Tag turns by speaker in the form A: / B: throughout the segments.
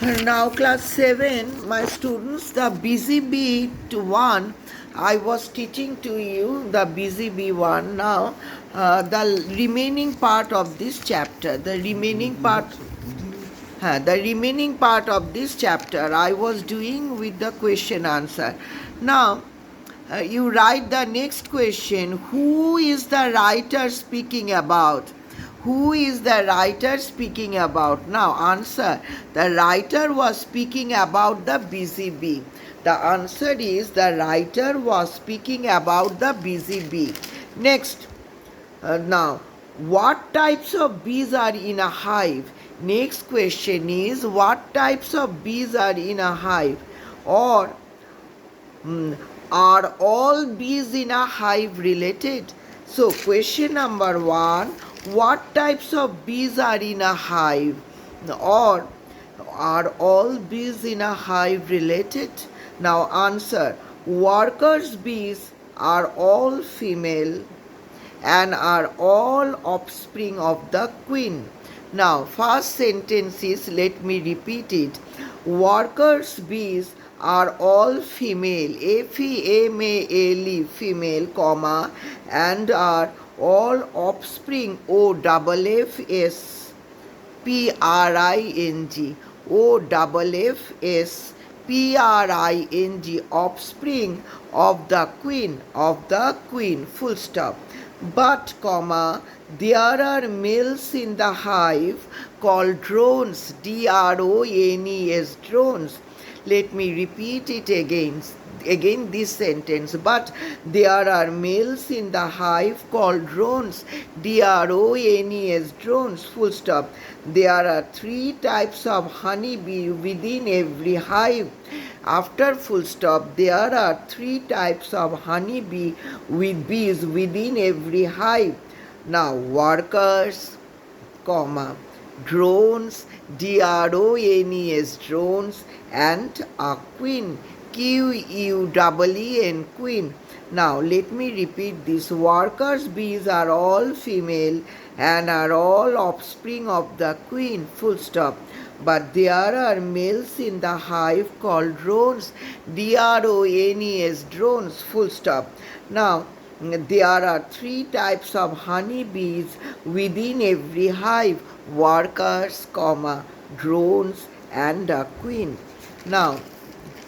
A: Now, class 7, my students, the busy bee to 1, I was teaching to you the busy bee 1. Now, the remaining part of this chapter, the remaining part of this chapter I was doing with the question answer. Now, you write the next question. Who is the writer speaking about? Who is the writer speaking about? Now, answer. The writer was speaking about the busy bee. The answer is the writer was speaking about the busy bee. Next, now, what types of bees are in a hive? Next question is, what types of bees are in a hive? Or are all bees in a hive related? So, question number 1, what types of bees are in a hive? Or are all bees in a hive related? Now, answer. Workers' bees are all female and are all offspring of the queen. Now, first sentence is, let me repeat it. Workers' bees are all female, F-E-M-A-L-E, female, comma, and are all offspring, O-F-F-S, P-R-I-N-G, O-F-F-S, P-R-I-N-G, offspring of the queen, full stop. But, comma, there are males in the hive called drones, D-R-O-N-E-S, drones. Let me repeat it again. Again this sentence. But there are males in the hive called drones, D-R-O-N-E-S, drones, full stop. There are 3 types of honeybee within every hive. After full stop, there are 3 types of honeybee with bees within every hive. Now, workers, comma, drones, drones, drones, and a queen, Queen, queen. Now, let me repeat this. Workers' bees are all female and are all offspring of the queen, full stop. But there are males in the hive called drones, drones, drones, full stop. Now, there are 3 types of honeybees within every hive, workers, comma, drones, and a queen. Now,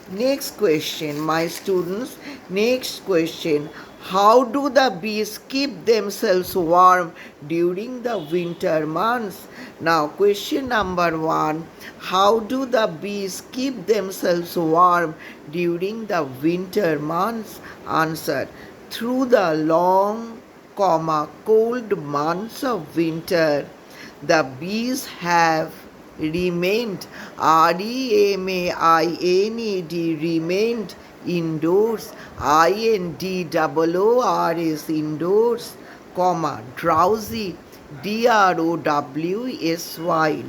A: next question, my students. Next question. How do the bees keep themselves warm during the winter months? Now, question number 1. How do the bees keep themselves warm during the winter months? Answer. Through the long, cold months of winter, the bees have remained, R-E-M-A-I-N-E-D, remained indoors, INDOORS, indoors, comma, drowsy, DROWSY,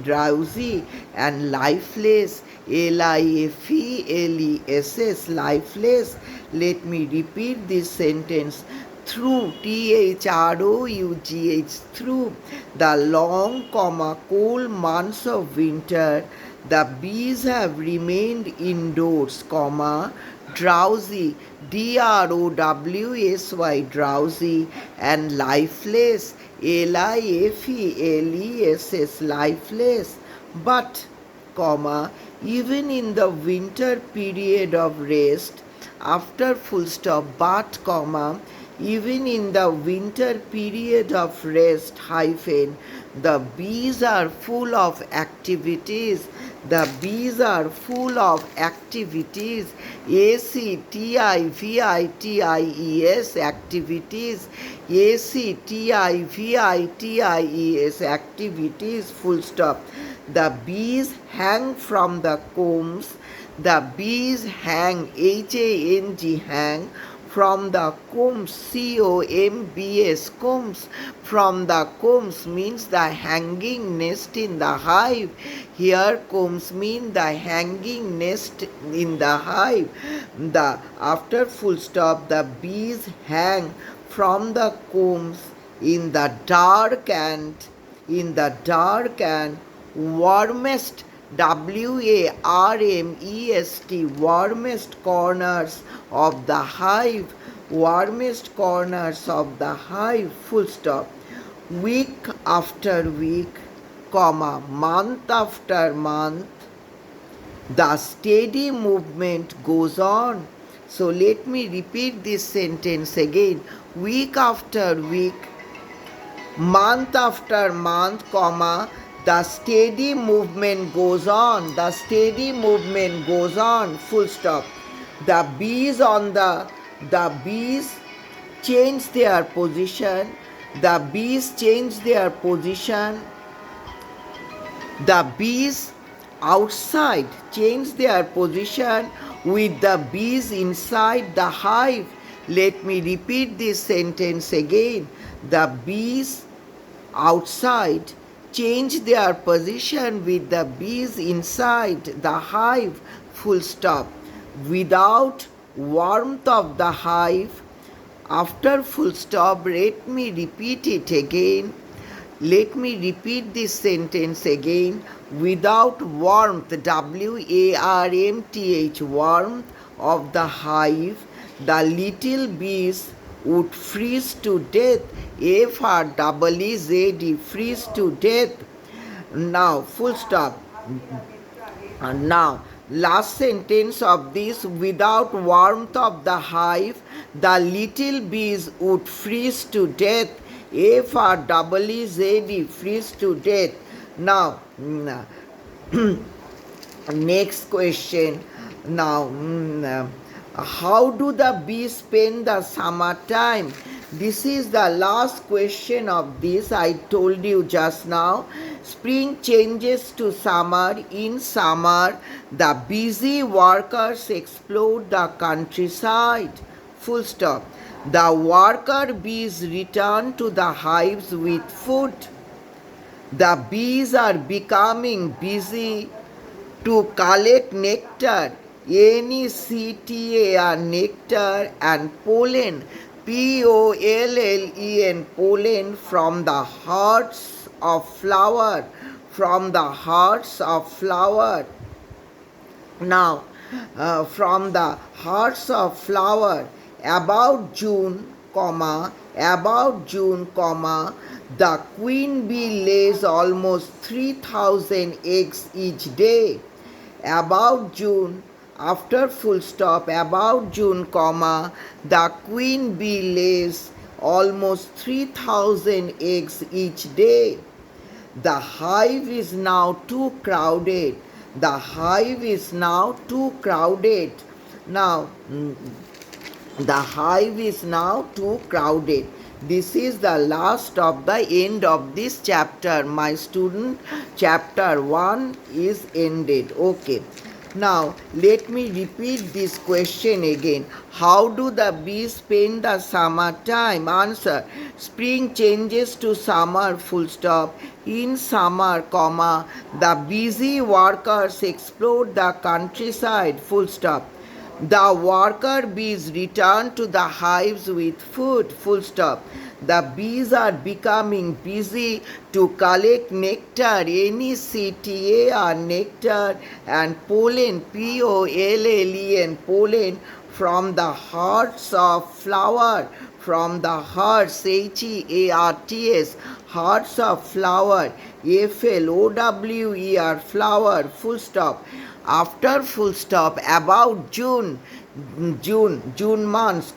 A: drowsy, and lifeless, LIFELESS, lifeless. Let me repeat this sentence. Through, THROUGH, through the long, cool months of winter, the bees have remained indoors, drowsy, DROWSY, drowsy, and lifeless, LIFELESS, lifeless. But, even in the winter period of rest, after full stop, but, even in the winter period of rest, the bees are full of activities. The bees are full of activities. ACTIVITIES, activities. ACTIVITIES, activities, full stop. The bees hang from the combs. The bees hang, HANG, hang, from the combs, COMBS, combs. From the combs means the hanging nest in the hive. Here combs mean the hanging nest in the hive. The after full stop, the bees hang from the combs in the dark and warmest WARMEST, warmest corners of the hive, warmest corners of the hive, full stop. Week after week, comma, month after month, the steady movement goes on. So let me repeat this sentence again. Week after week, month after month, comma, the steady movement goes on. The steady movement goes on, full stop. The bees change their position. The bees change their position. The bees outside change their position with the bees inside the hive. Let me repeat this sentence again. The bees outside change their position with the bees inside the hive, full stop. Without warmth of the hive, after full stop, let me repeat it again. Let me repeat this sentence again. Without warmth, WARMTH, warmth of the hive, the little bees would freeze to death. FREEZE, freeze to death. Now, full stop. Now, last sentence of this, without warmth of the hive, the little bees would freeze to death. FREEZE, freeze to death. Now, next question. Now, how do the bees spend the summertime? This is the last question of this. I told you just now. Spring changes to summer. In summer, the busy workers explore the countryside. Full stop. The worker bees return to the hives with food. The bees are becoming busy to collect nectar, NECTA, nectar, and pollen, POLLEN, pollen from the hearts of flower, from the hearts of flower. Now, from the hearts of flower, about June, the queen bee lays almost 3,000 eggs each day. About June, after full stop, about June, the queen bee lays almost 3,000 eggs each day. The hive is now too crowded. The hive is now too crowded. Now, the hive is now too crowded. This is the last of the end of this chapter. My student, chapter 1 is ended. Okay. Now, let me repeat this question again. How do the bees spend the summertime? Answer. Spring changes to summer, full stop. In summer, the busy workers explore the countryside, full stop. The worker bees return to the hives with food, full stop. The bees are becoming busy to collect nectar, NECTA, nectar, and pollen, POLLEN, pollen from the hearts of flower, from the hearts, HEARTS, hearts of flower, FLOWER, flower, full stop. After full stop, about June months,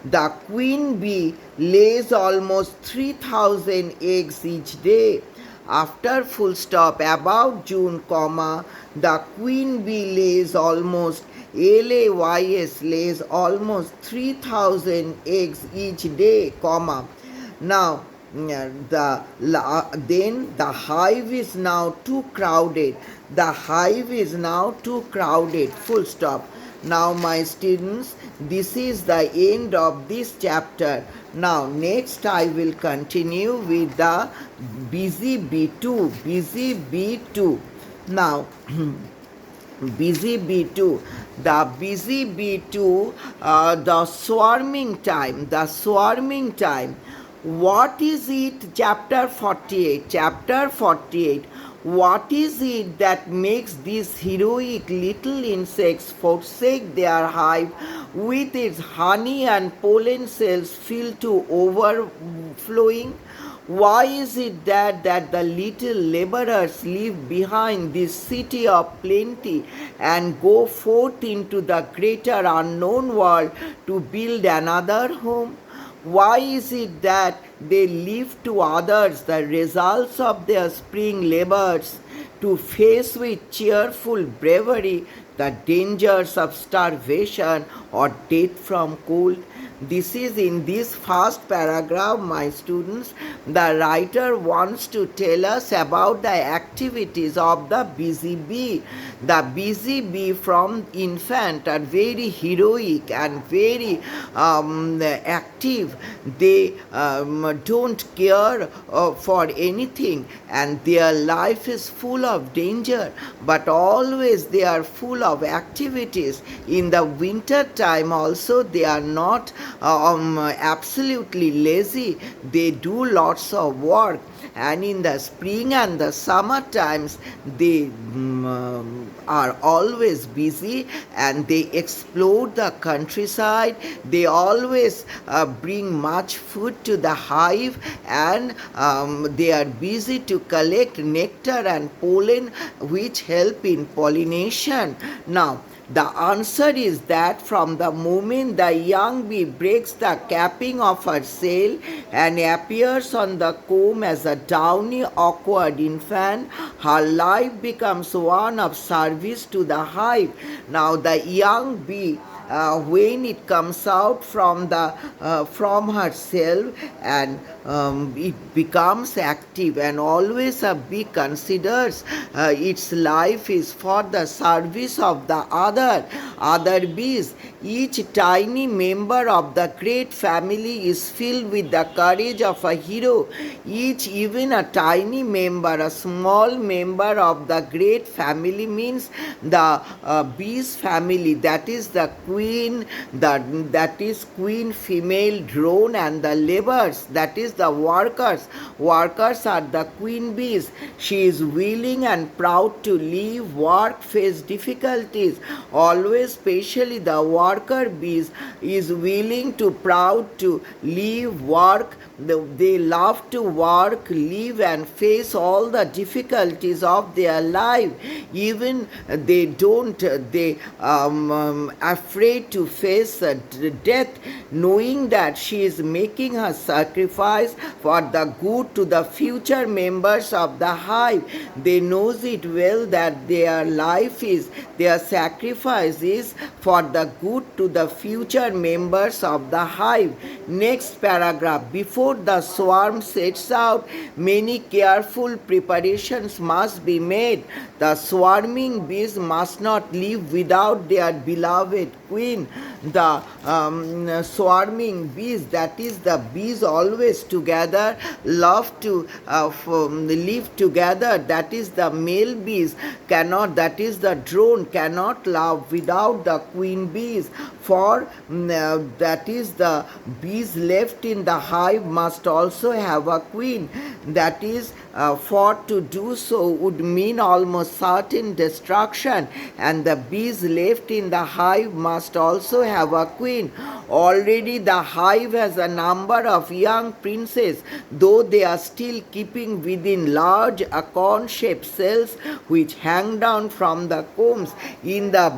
A: the queen bee lays almost 3,000 eggs each day. After full stop, about June, the queen bee lays almost lays almost 3,000 eggs each day, Now, then the hive is now too crowded. The hive is now too crowded, full stop. Now, my students, this is the end of this chapter. Now, next I will continue with the busy bee 2. Busy bee 2. Now, busy bee 2. The busy bee 2, the swarming time. The swarming time. What is it? Chapter 48. Chapter 48. What is it that makes these heroic little insects forsake their hive with its honey and pollen cells filled to overflowing? Why is it that the little laborers leave behind this city of plenty and go forth into the greater unknown world to build another home? Why is it that they leave to others the results of their spring labors to face with cheerful bravery the dangers of starvation or death from cold? This is in this first paragraph, my students, the writer wants to tell us about the activities of the busy bee. The busy bee from infant are very heroic and very active. They don't care for anything, and their life is full of danger, but always they are full of activities. In the winter time also they are not absolutely lazy. They do lots of work, and in the spring and the summer times they are always busy and they explore the countryside. They always bring much food to the hive, and they are busy to collect nectar and pollen which help in pollination. Now the answer is that from the moment the young bee breaks the capping of her cell and appears on the comb as a downy, awkward infant, her life becomes one of service to the hive. Now the young bee, when it comes out from her cell, and it becomes active, and always a bee considers its life is for the service of the other bees. Each tiny member of the great family is filled with the courage of a hero. Each, even a tiny member, a small member of the great family, means the bees family, that is the queen, that is queen, female, drone, and the laborers, that is the workers. Workers are the queen bees. She is willing and proud to leave work, face difficulties. Always, especially the worker bees, is willing to proud to leave work. They love to work, live, and face all the difficulties of their life. Even they don't, they afraid to face death, knowing that she is making her sacrifice for the good to the future members of the hive. They knows it well that their life is, their sacrifice is for the good to the future members of the hive. Next paragraph. Before the swarm sets out, many careful preparations must be made. The swarming bees must not leave without their beloved queen. The swarming bees, that is the bees always together, love to live together. That is the male bees cannot, that is the drone, cannot love without the queen bees. For that is the bees left in the hive must also have a queen. That is, for to do so would mean almost certain destruction, and the bees left in the hive must also have a queen. Already the hive has a number of young princes, though they are still keeping within large acorn-shaped cells which hang down from the combs. In the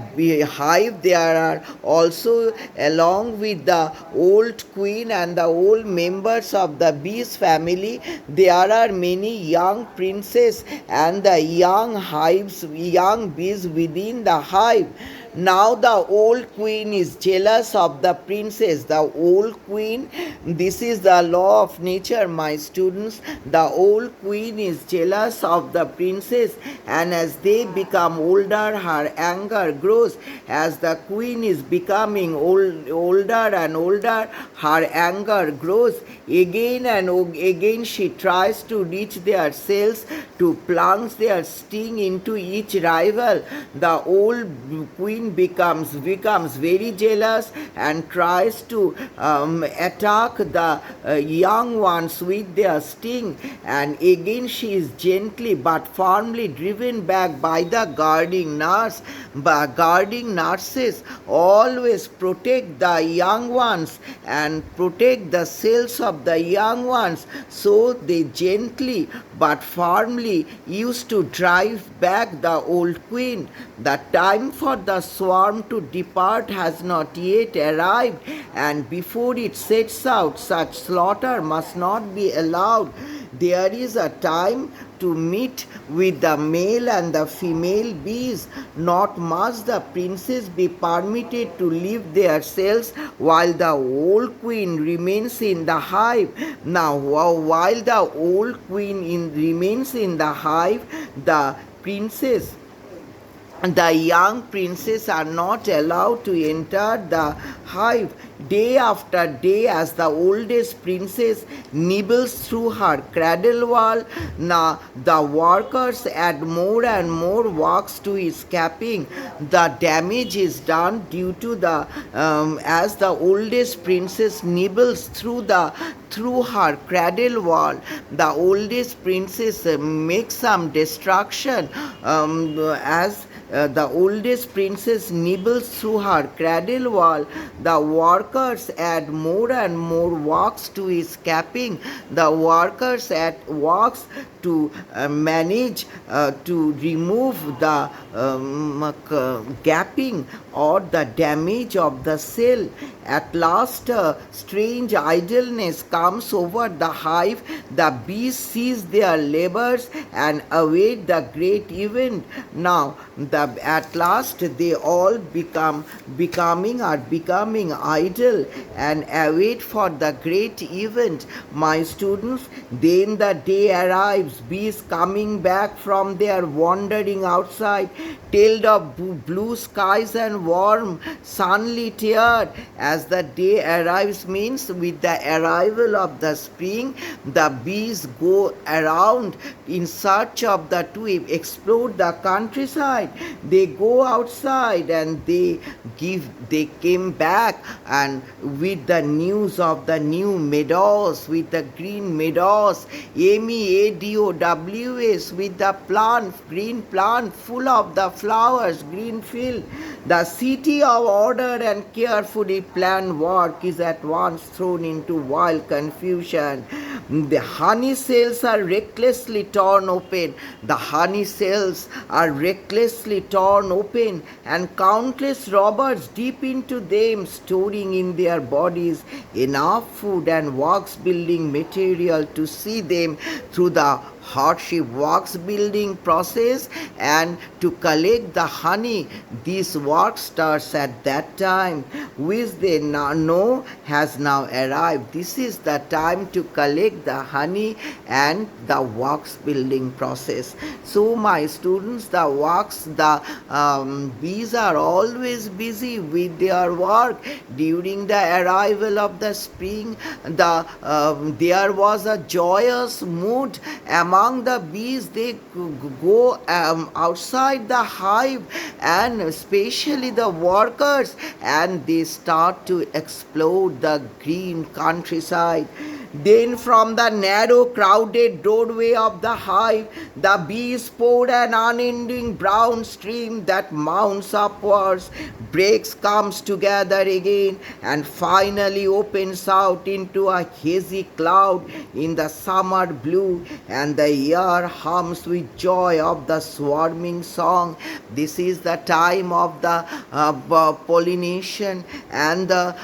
A: hive there are also, along with the old queen and the old members of the bees family, there are many young princes and the young bees within the hive. Now the old queen is jealous of the princess. The old queen, this is the law of nature, my students. The old queen is jealous of the princess, and as they become older, her anger grows. As the queen is becoming older and older, her anger grows. Again and again she tries to reach their cells to plunge their sting into each rival. The old queen queen becomes very jealous and tries to attack the young ones with their sting, and again she is gently but firmly driven back by the guarding nurse. But guarding nurses always protect the young ones and protect the cells of the young ones, so they gently but firmly used to drive back the old queen. The time for the swarm to depart has not yet arrived, and before it sets out, such slaughter must not be allowed. There is a time to meet with the male and the female bees. Not must the princess be permitted to leave their cells while the old queen remains in the hive. Now, while the old queen remains in the hive, the young princes are not allowed to enter the hive. Day after day, as the oldest princess nibbles through her cradle wall, now the workers add more and more wax to its capping. The damage is done due to the as the oldest princess nibbles through her cradle wall. The oldest princess makes some destruction as the oldest princess nibbles through her cradle wall. The workers add more and more wax to its capping. The workers add wax to manage to remove the gapping or the damage of the cell. At last, strange idleness comes over the hive. The bees cease their labors and await the great event. Now, at last they all becoming idle and await for the great event. My students, then the day arrives. Bees coming back from their wandering outside, telled of blue skies and warm sunlit air. As the day arrives means with the arrival of the spring, the bees go around in search of to explore the countryside. They go outside and they came back and with the news of the new meadows, with the green meadows, MEADOWS, with the green plant full of the flowers, green field. The city of order and carefully planned work is at once thrown into wild confusion. The honey cells are recklessly torn open. The honey cells are recklessly torn open, and countless robbers dip into them, storing in their bodies enough food and wax building material to see them through the hardship wax building process and to collect the honey. This work starts at that time, which they now know has now arrived. This is the time to collect the honey and the wax building process. So my students, the bees are always busy with their work. During the arrival of the spring, there was a joyous mood among the bees. They go outside the hive, and especially the workers, and they start to explore the green countryside. Then from the narrow crowded doorway of the hive, the bees pour an unending brown stream that mounts upwards, breaks, comes together again, and finally opens out into a hazy cloud in the summer blue, and the air hums with joy of the swarming song. This is the time of the pollination, and the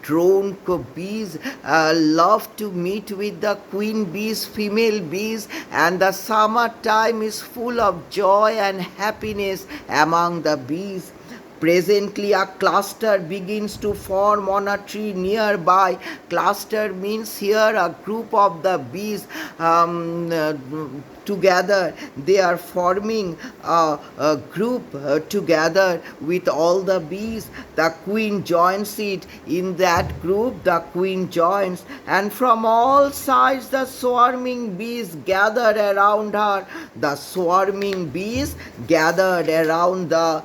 A: drone bees love to meet with the queen bees, female bees, and the summer time is full of joy and happiness among the bees. Presently, a cluster begins to form on a tree nearby. Cluster means here a group of the bees together. They are forming a group together with all the bees. The queen joins it. In that group, the queen joins, and from all sides the swarming bees gathered around her. The swarming bees gathered around the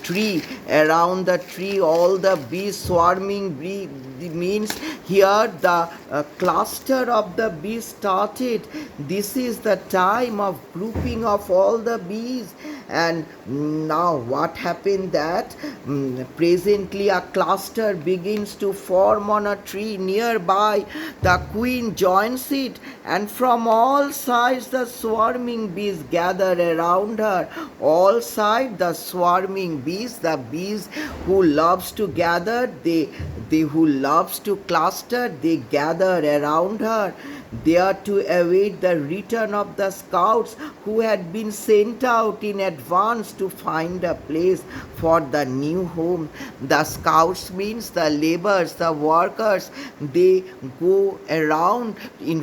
A: tree, around the tree. All the bees swarming bee means here the cluster of the bees started. This is the time of grouping of all the bees. And now what happened that presently a cluster begins to form on a tree nearby. The queen joins it, and from all sides the swarming bees gather around her. All sides the swarming bees, the bees who loves to gather, they who loves to cluster, they gather around her. They are to await the return of the scouts who had been sent out in advance to find a place for the new home. The scouts means the laborers, the workers. They go around in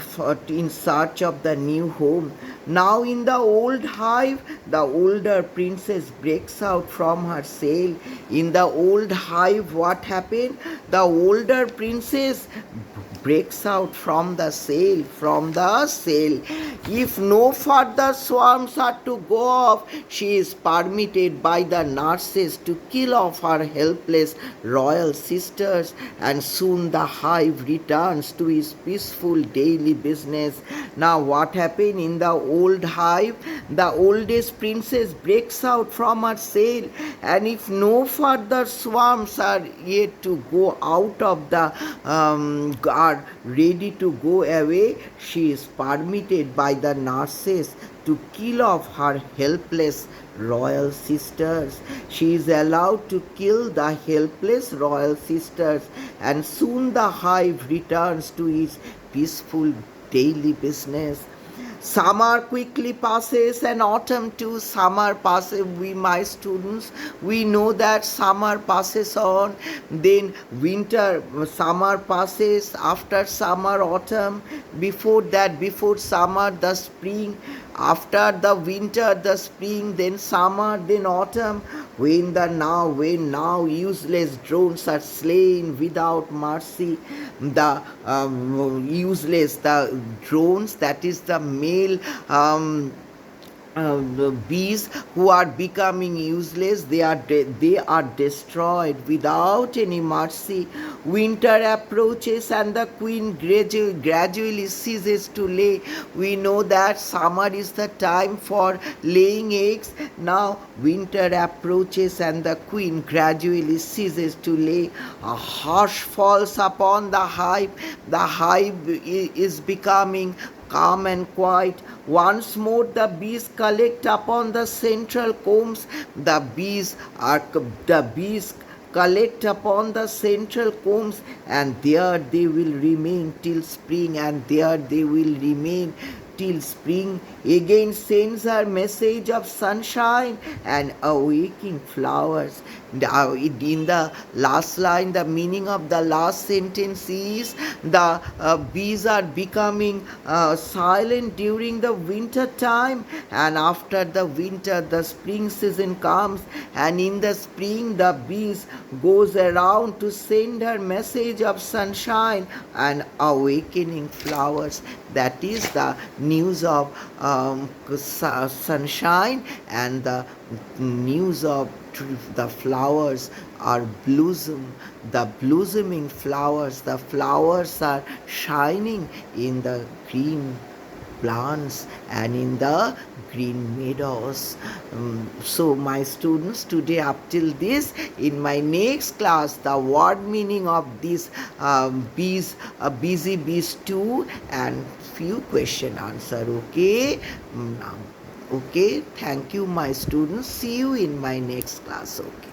A: search of the new home. Now in the old hive, the older princess breaks out from her cell. In the old hive, what happened? The older princess breaks out from the cell, If no further swarms are to go off, she is permitted by the nurses to kill off her helpless royal sisters, and soon the hive returns to its peaceful daily business. Now what happened in the old hive? The oldest princess breaks out from her cell, and if no further swarms are yet to go out of the are ready to go away, she is permitted by the nurses to kill off her helpless royal sisters. She is allowed to kill the helpless royal sisters, and soon the hive returns to its peaceful daily business. Summer quickly passes and autumn too. Summer passes, we my students, we know that summer passes on, then winter, summer passes, after summer autumn, before that, before summer the spring, after the winter the spring, then summer, then autumn. When now useless drones are slain without mercy, the useless, the drones, that is the male the bees who are becoming useless, they are destroyed without any mercy. Winter approaches and the queen gradually ceases to lay. We know that summer is the time for laying eggs. Now winter approaches and the queen gradually ceases to lay. A hush falls upon the hive. The hive is becoming calm and quiet. Once more the bees collect upon the central combs. The bees collect upon the central combs, and there they will remain till spring, and there they will remain till spring again sends her message of sunshine and awaking flowers. Now, in the last line, the meaning of the last sentence is the bees are becoming silent during the winter time, and after the winter the spring season comes, and in the spring the bees goes around to send her message of sunshine and awakening flowers. That is the news of sunshine, and the news of the flowers are the blossoming flowers. The flowers are shining in the green plants and in the green meadows. So my students, today up till this, in my next class, the word meaning of these bees, busy bees 2, and few question answer. Okay. Okay, thank you my students. See you in my next class. Okay.